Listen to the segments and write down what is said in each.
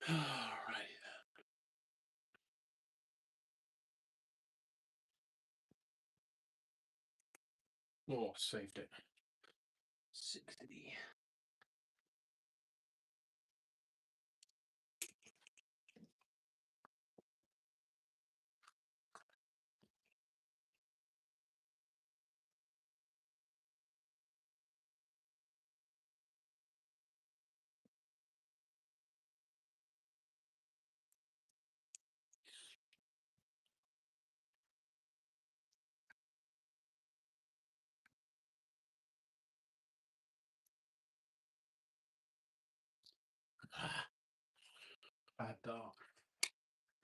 All right. Oh, saved it. 60. Bad dart.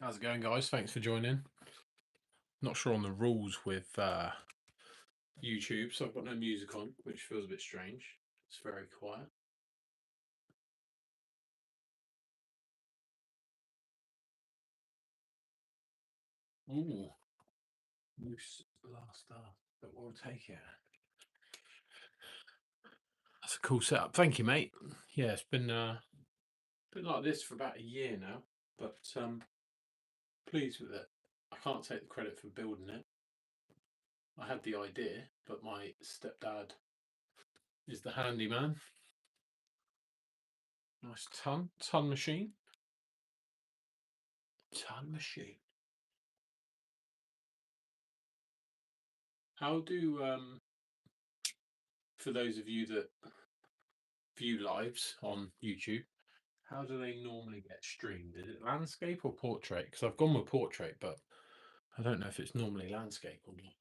How's it going, guys? Thanks for joining. Not sure on the rules with YouTube, so I've got no music on, which feels a bit strange. It's very quiet. Ooh, loose last star, but we'll take it. That's a cool setup. Thank you, mate. Yeah, it's been like this for about a year now, but pleased with it. I can't take the credit for building it. I had the idea, but my stepdad is the handyman. Nice ton machine. Ton machine. How do for those of you that view lives on YouTube, how do they normally get streamed? Is it landscape or portrait? Because I've gone with portrait, but I don't know if it's normally landscape or not.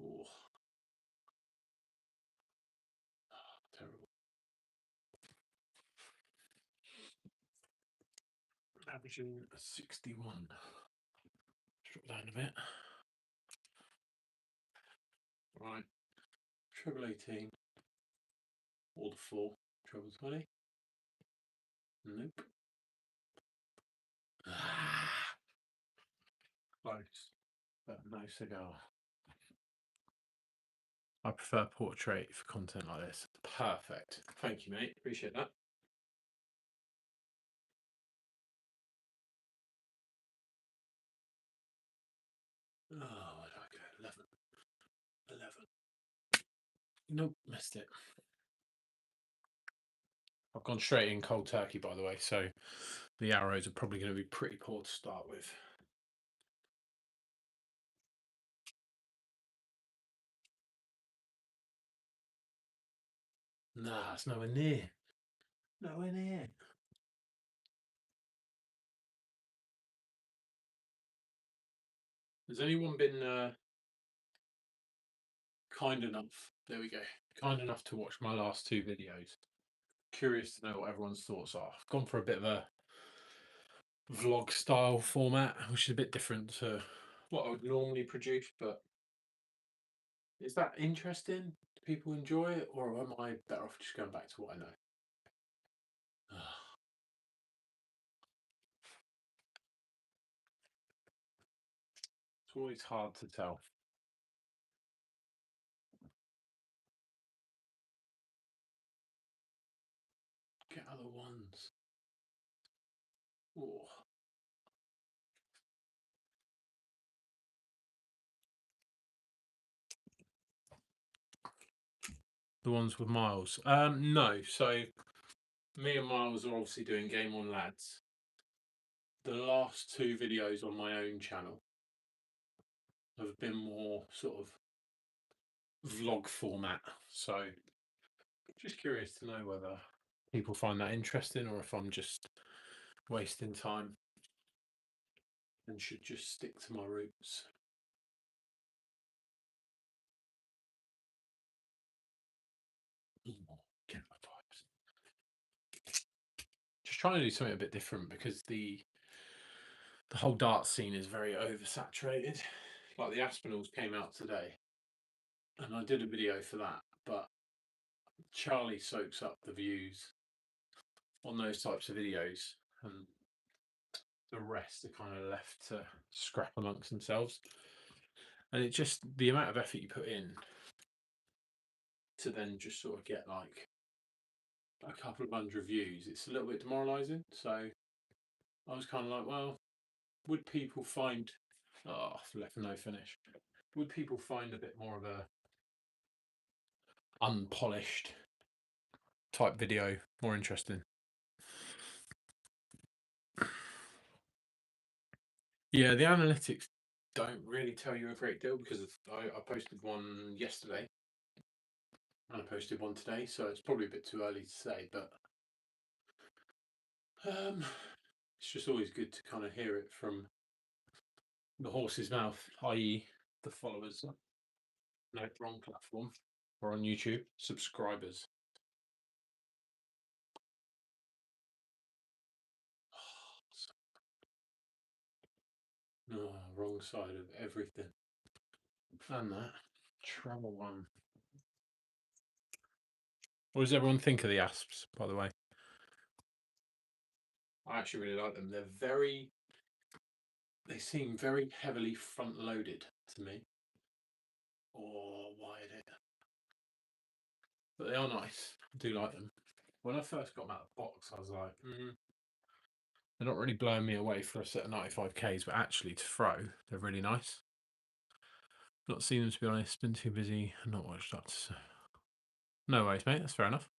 Oh, terrible. Averaging a 61. Drop down a bit. Right. Treble 18. Or the 4. Treble 20. Nope. Ah, close. But no cigar. I prefer portrait for content like this. Perfect. Thank you, mate. Appreciate that. Oh, where do I go? 11. 11. Nope, missed it. I've gone straight in cold turkey, by the way, so the arrows are probably going to be pretty poor to start with. Nah, it's nowhere near. Nowhere near. Has anyone been kind enough? There we go. Kind enough to watch my last 2 videos. Curious to know what everyone's thoughts are. I've gone for a bit of a vlog style format, which is a bit different to what I would normally produce, but is that interesting? Do people enjoy it, or am I better off just going back to what I know? It's always hard to tell. Get other ones. Oh. The ones with Miles. No. So me and Miles are obviously doing Game On Lads. The last 2 videos on my own channel have been more sort of vlog format. So just curious to know whether people find that interesting or if I'm just wasting time and should just stick to my roots. Get my vibes. Just trying to do something a bit different because the whole dart scene is very oversaturated. Like the Aspinalls came out today, and I did a video for that, but Charlie soaks up the views on those types of videos, and the rest are kind of left to scrap amongst themselves. And it just the amount of effort you put in to then just sort of get like a couple of hundred views, it's a little bit demoralising. So I was kind of like, well, would people find, oh, left no finish. Would people find a bit more of a unpolished type video more interesting? Yeah, the analytics don't really tell you a great deal because I posted one yesterday and I posted one today, so it's probably a bit too early to say, but it's just always good to kind of hear it from the horse's mouth, i.e., the followers. No, wrong platform. Or on YouTube, subscribers. No, wrong side of everything. And that travel one. What does everyone think of the asps, by the way? I actually really like them. They seem very heavily front loaded to me. Or wired it. But they are nice. I do like them. When I first got them out of the box, I was like, they're not really blowing me away for a set of 95Ks, but actually to throw, they're really nice. Not seen them, to be honest. Been too busy and not watched up to. No worries, mate. That's fair enough.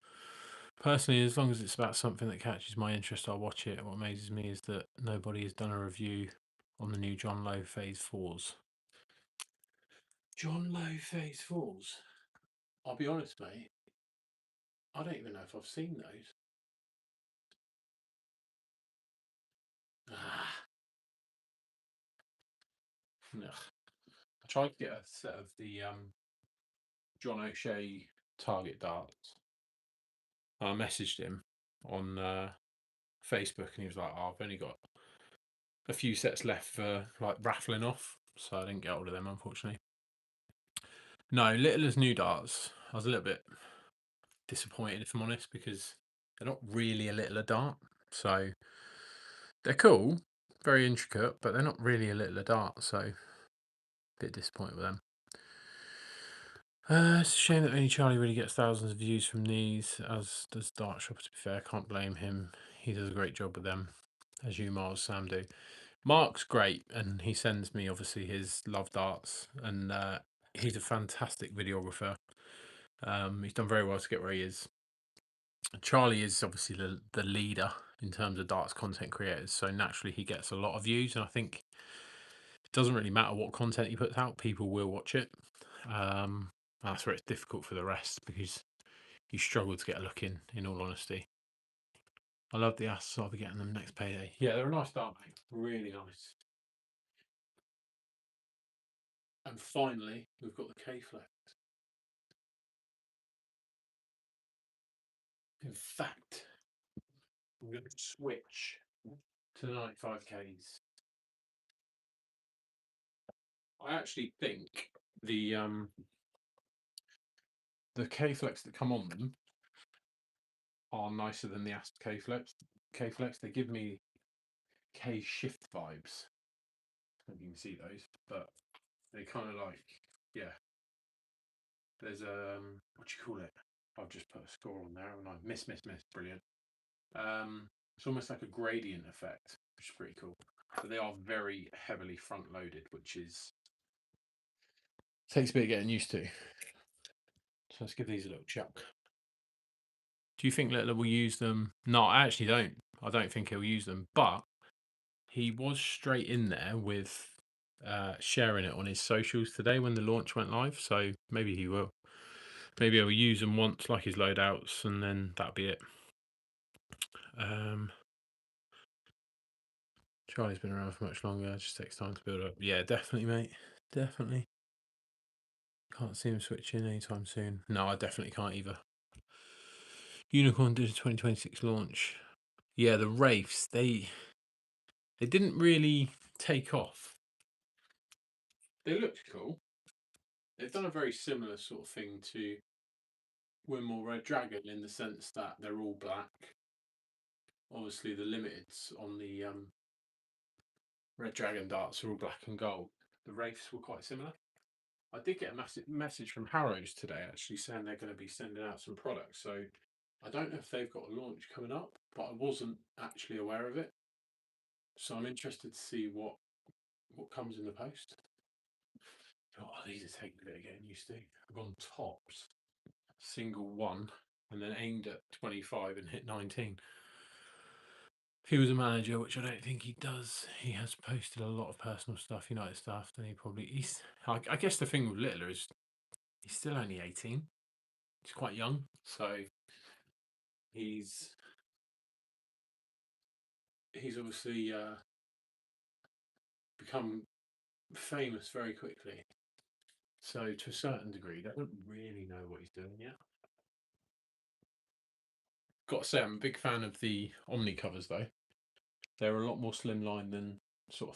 Personally, as long as it's about something that catches my interest, I'll watch it. What amazes me is that nobody has done a review on the new John Lowe Phase 4s. John Lowe Phase 4s? I'll be honest, mate. I don't even know if I've seen those. Ah, ugh. I tried to get a set of the John O'Shea target darts. I messaged him on Facebook and he was like, oh, I've only got a few sets left for like raffling off. So I didn't get hold of them, unfortunately. No, little as new darts. I was a little bit disappointed, if I'm honest, because they're not really a little a dart. So they're cool, very intricate, but they're not really a little a dart. So a bit disappointed with them. It's a shame that only Charlie really gets thousands of views from these, as does Dart Shopper, to be fair. Can't blame him. He does a great job with them, as you, Miles, Sam do. Mark's great, and he sends me, obviously, his love darts, and he's a fantastic videographer. He's done very well to get where he is. Charlie is obviously the leader in terms of darts content creators, so naturally he gets a lot of views, and I think it doesn't really matter what content he puts out, people will watch it. That's where it's difficult for the rest because you struggle to get a look in all honesty. I love the asses. I'll be getting them next payday. Yeah, they're a nice dart, mate. Really nice. And finally, we've got the K-Flex. In fact, I'm going to switch to the 95Ks. I actually think the K-Flex that come on them are nicer than the Asp K-Flex. K-Flex, they give me K-Shift vibes. I don't know if you can see those, but they kind of like, yeah. There's what do you call it? I've just put a score on there, and I miss, brilliant. It's almost like a gradient effect, which is pretty cool. But they are very heavily front loaded, which is takes a bit of getting used to. So let's give these a little chuck. Do you think Littler will use them? No, I actually don't. I don't think he'll use them, but he was straight in there with sharing it on his socials today when the launch went live. So maybe he will. Maybe he'll use them once, like his loadouts, and then that'll be it. Charlie's been around for much longer. It just takes time to build up. Yeah, definitely, mate. Definitely. Can't see him switching anytime soon. No, I definitely can't either. Unicorn did a 2026 launch. Yeah, the Wraiths, they didn't really take off. They looked cool. They've done a very similar sort of thing to Winmore Red Dragon in the sense that they're all black. Obviously, the limiteds on the Red Dragon darts are all black and gold. The Wraiths were quite similar. I did get a massive message from Harrows today actually saying they're going to be sending out some products. So I don't know if they've got a launch coming up, but I wasn't actually aware of it. So I'm interested to see what comes in the post. Oh, these are taking a bit of getting used to. I've gone tops, single one, and then aimed at 25 and hit 19. If he was a manager, which I don't think he does, he has posted a lot of personal stuff, United stuff, then he's I guess the thing with Littler is he's still only 18. He's quite young, so he's obviously become famous very quickly. So to a certain degree, they don't really know what he's doing yet. Got to say, I'm a big fan of the Omni covers though. They're a lot more slimline than sort of